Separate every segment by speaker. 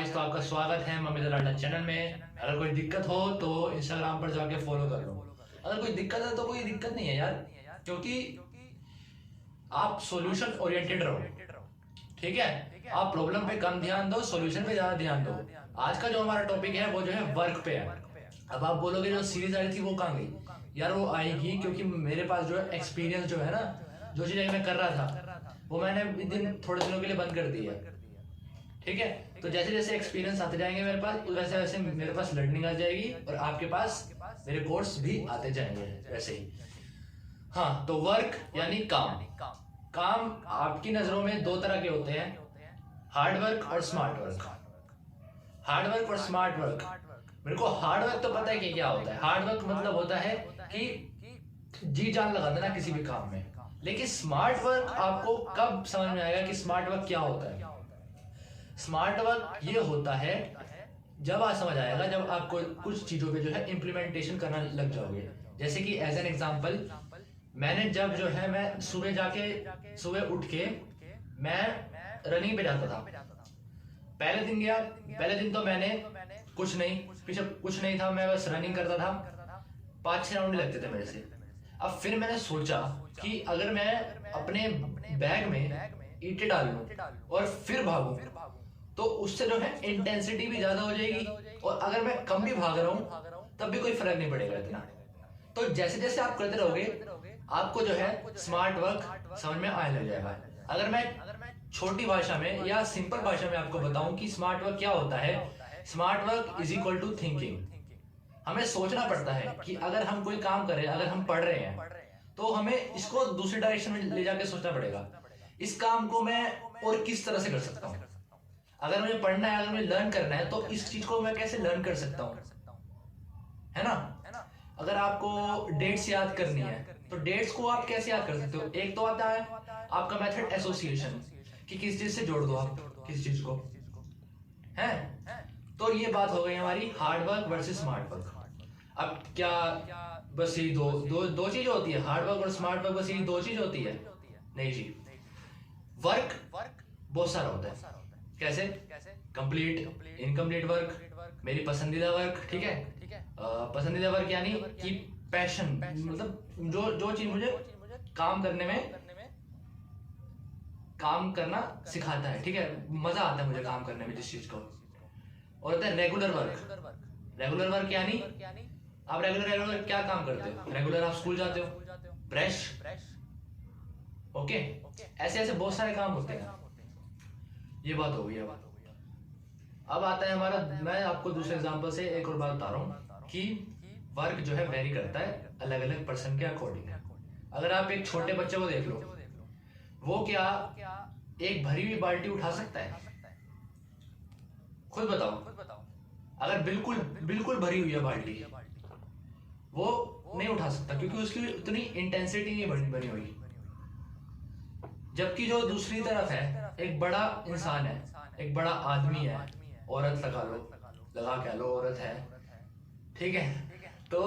Speaker 1: Guys, तो आपका स्वागत है मम्मी दलाला चैनल में। अगर कोई दिक्कत हो तो इंस्टाग्राम पर जाके फॉलो कर लो। अगर कोई दिक्कत है तो कोई दिक्कत नहीं है यार, क्योंकि आप सॉल्यूशन ओरिएंटेड रहो। ठीक है, आप प्रॉब्लम पे कम ध्यान दो, सॉल्यूशन पे ज्यादा ध्यान दो। आज का जो हमारा टॉपिक है वो जो है वर्क पे है। अब आप बोलोगे जो सीरीज आई थी वो कहाँ गई? यार वो आएगी, क्योंकि मेरे पास जो है एक्सपीरियंस जो है ना, जो चीज़ मैं कर रहा था वो मैंने दिन थोड़े दिनों के लिए बंद कर दी है। ठीक है, तो जैसे जैसे एक्सपीरियंस आते जाएंगे मेरे पास, वैसे वैसे मेरे पास लर्निंग आ जाएगी और आपके पास मेरे कोर्स भी आते जाएंगे वैसे ही। हाँ, तो वर्क यानी काम। काम आपकी नजरों में दो तरह के होते हैं, हार्ड वर्क और स्मार्ट वर्क। हार्ड वर्क और स्मार्ट वर्क, मेरे को हार्ड वर्क तो पता है कि क्या होता है। हार्ड वर्क मतलब होता है कि जी जान लगा देना किसी भी काम में। लेकिन स्मार्ट वर्क आपको कब समझ में आएगा कि स्मार्ट वर्क क्या होता है? स्मार्ट वर्क ये होता है जब आप समझ आएगा, जब आप कुछ चीजों पे जो है इम्प्लीमेंटेशन करना लग जाओगे। जैसे कि एज एन एग्जांपल, मैंने जब जो है मैं सुबह उठ के मैं रनिंग पे जाता था। पहले दिन गया, पहले दिन तो मैंने कुछ नहीं, पीछे कुछ नहीं था, मैं बस रनिंग करता था। 5-6 राउंड लगते थे मेरे से। अब फिर मैंने सोचा कि अगर मैं अपने बैग में ईंटें डाल लूं और फिर भागूं तो उससे जो है इंटेंसिटी भी ज्यादा हो जाएगी, और अगर मैं कम भी भाग रहा हूं तब भी कोई फर्क नहीं पड़ेगा इतना। तो जैसे जैसे आप करते रहोगे आपको जो है स्मार्ट वर्क समझ में आने लग जाएगा। अगर मैं छोटी भाषा में या सिंपल भाषा में आपको बताऊं कि स्मार्ट वर्क क्या होता है, smart work is equal to thinking. हमें सोचना पड़ता है कि अगर हम कोई काम करें, अगर हम पढ़ रहे हैं तो हमें इसको दूसरी डायरेक्शन में ले जाके सोचना पड़ेगा। इस काम को मैं और किस तरह से कर सकता हूँ? अगर मुझे पढ़ना है, अगर मुझे लर्न करना है, तो इस चीज को मैं कैसे लर्न कर सकता हूँ, है ना? अगर आपको डेट्स याद करनी है तो डेट्स को आप कैसे याद कर सकते हो? एक तो आता है आपका मेथड एसोसिएशन, कि किस चीज से जोड़ दो आप किस चीज को, है। तो ये बात हो गई हमारी hard work versus smart work. अब क्या बस यही दो दो दो चीज होती है, हार्ड वर्क और स्मार्ट वर्क, बस यही दो चीज होती है? नहीं जी, वर्क बहुत सारा होता है। कैसे? कंप्लीट, इनकम्प्लीट वर्क, मेरी पसंदीदा वर्क। ठीक है, पसंदीदा वर्क यानी कि पैशन, मतलब जो जो चीज मुझे काम करने में काम करना सिखाता है। ठीक है, मजा आता है मुझे काम करने में जिस चीज को। और होता है रेगुलर वर्क। रेगुलर वर्क यानी आप रेगुलर रेगुलर क्या काम करते हो? रेगुलर आप स्कूल जाते हो, ब्रश, ओके, ऐसे ऐसे बहुत सारे काम होते हैं। ये बात हो गई। अब आता है हमारा, मैं आपको दूसरे एग्जांपल से एक और बात बता रहा हूँ कि वर्क जो है वेरी करता है अलग अलग पर्सन के अकॉर्डिंग। अगर आप एक छोटे बच्चे को देख लो, वो क्या एक भरी हुई बाल्टी उठा सकता है? खुद बताओ। अगर बिल्कुल बिल्कुल भरी हुई है बाल्टी, वो नहीं उठा सकता, क्योंकि उसकी उतनी इंटेंसिटी नहीं बनी हुई। जबकि जो दूसरी तरफ है, एक बड़ा इंसान है, एक बड़ा आदमी है, औरत लगा कह लो औरत है, ठीक है, तो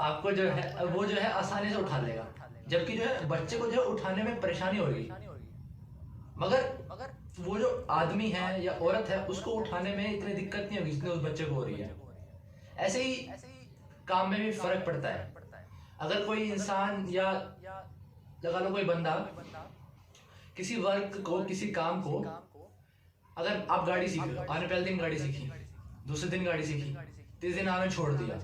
Speaker 1: आपको जो है वो जो है आसानी से उठा लेगा। जबकि जो है बच्चे को जो है उठाने में परेशानी होगी, मगर वो जो आदमी है या औरत है उसको उठाने में इतनी दिक्कत नहीं होगी जितनी उस बच्चे को हो रही है। ऐसे ही काम में भी फर्क पड़ता है। अगर कोई इंसान या लगा लो कोई बंदा किसी वर्क को, किसी काम को, अगर आप गाड़ी सीख रहे हो, आपने पहले दिन गाड़ी सीखी, दूसरे दिन गाड़ी सीखी, तीसरे दिन आपने छोड़ दिया,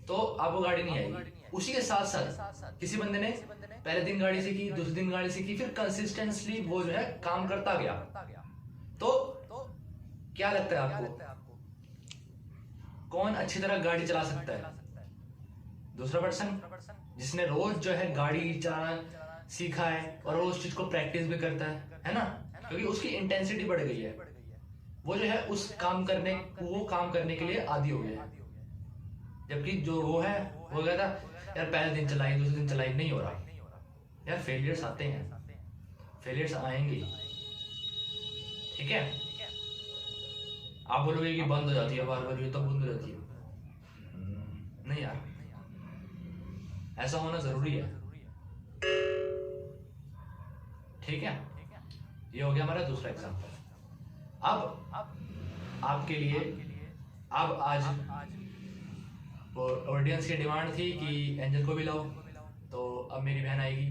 Speaker 1: तो आपको गाड़ी नहीं आएगी। उसी के साथ साथ किसी बंदे ने पहले दिन गाड़ी सीखी, दूसरे दिन गाड़ी सीखी, फिर कंसिस्टेंटली वो जो है काम करता गया, तो क्या लगता है आपको कौन अच्छी तरह गाड़ी चला सकता है? दूसरा पर्सन जिसने रोज जो है गाड़ी चलाना सीखा है और वो उस चीज को प्रैक्टिस भी करता है ना, क्योंकि उसकी इंटेंसिटी बढ़ गई है, वो जो है उस काम करने के लिए आदी हो गया। जबकि जो वो है वो कहता यार पहले दिन चलाई, दूसरे दिन चलाई, नहीं हो रहा। यार फेलियर्स आते हैं, फेलियर्स आएंगे, ठीक है। आप बोलोगे कि बंद हो जाती है बार बार, ये तो बंद हो जाती है, नहीं यार, ऐसा होना जरूरी है। ठीक है, ये हो गया हमारा दूसरा एग्जांपल। अब आपके लिए अब आज ऑडियंस की डिमांड थी कि एंजल को भी लाओ, तो अब मेरी बहन आएगी,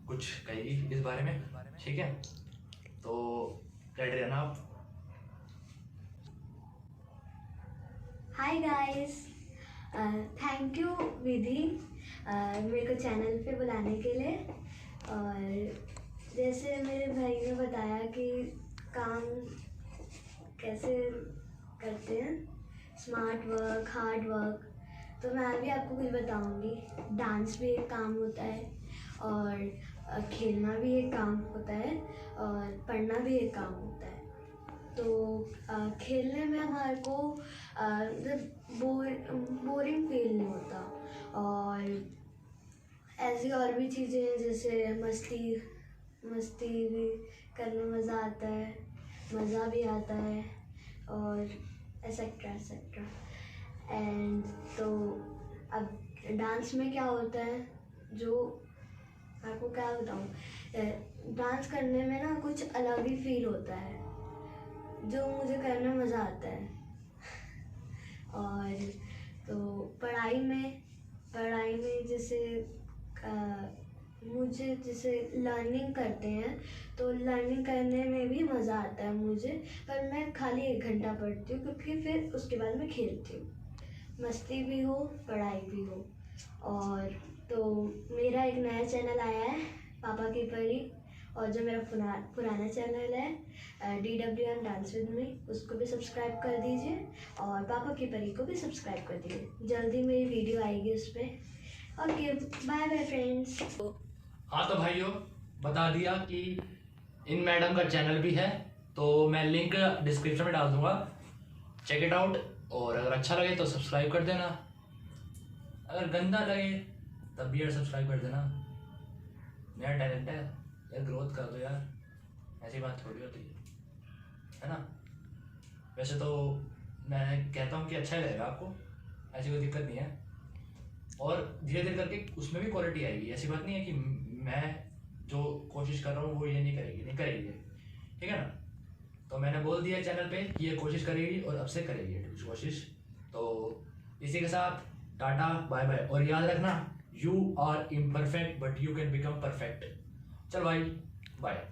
Speaker 1: कुछ कहेगी इस बारे में, ठीक है? तो रेडी रहना आप।
Speaker 2: हाय गाइस, थैंक यू विधि मेरे को चैनल पे बुलाने के लिए। और जैसे मेरे भाई ने बताया कि काम कैसे करते हैं, स्मार्ट वर्क, हार्ड वर्क, तो मैं भी आपको कुछ बताऊंगी। डांस भी एक काम होता है, और खेलना भी एक काम होता है, और पढ़ना भी एक काम होता है। तो खेलने में हमारे को बोरिंग फील नहीं होता, और ऐसी और भी चीज़ें हैं जैसे मस्ती भी करने मज़ा आता है, मज़ा भी आता है, और एसेट्रा एसेट्रा। एंड तो अब डांस में क्या होता है, जो आपको क्या बताऊँ, डांस करने में ना कुछ अलग ही फील होता है, जो मुझे करने में मज़ा आता है। और तो पढ़ाई में जैसे मुझे जैसे लर्निंग करते हैं, तो लर्निंग करने में भी मज़ा आता है मुझे, पर मैं खाली 1 घंटा पढ़ती हूँ, क्योंकि फिर उसके बाद मैं खेलती हूँ। मस्ती भी हो, पढ़ाई भी हो। और तो मेरा एक नया चैनल आया है, पापा की परी, और जो मेरा पुराना चैनल है DWM डांस विद मी, उसको भी सब्सक्राइब कर दीजिए, और पापा की परी को भी सब्सक्राइब कर दीजिए। जल्दी मेरी वीडियो आएगी उस पर। Okay, bye bye friends.
Speaker 1: हाँ तो भाइयों, बता दिया कि इन मैडम का चैनल भी है, तो मैं लिंक डिस्क्रिप्शन में डाल दूंगा, चेक इट आउट। और अगर अच्छा लगे तो सब्सक्राइब कर देना, अगर गंदा लगे तब भी यार सब्सक्राइब कर देना। नया टैलेंट है यार, ग्रोथ कर दो यार, ऐसी बात थोड़ी होती है ना? वैसे तो मैं कहता हूँ कि अच्छा ही लगेगा आपको, ऐसी कोई दिक्कत नहीं है, और धीरे धीरे करके उसमें भी क्वालिटी आएगी। ऐसी बात नहीं है कि मैं जो कोशिश कर रहा हूँ वो ये नहीं करेगी, ठीक है ना? तो मैंने बोल दिया चैनल पे कि ये कोशिश करेगी, और अब से करेगी ये कोशिश। तो इसी के साथ टाटा बाय बाय, और याद रखना, you are imperfect but you can become perfect. चल भाई, बाय।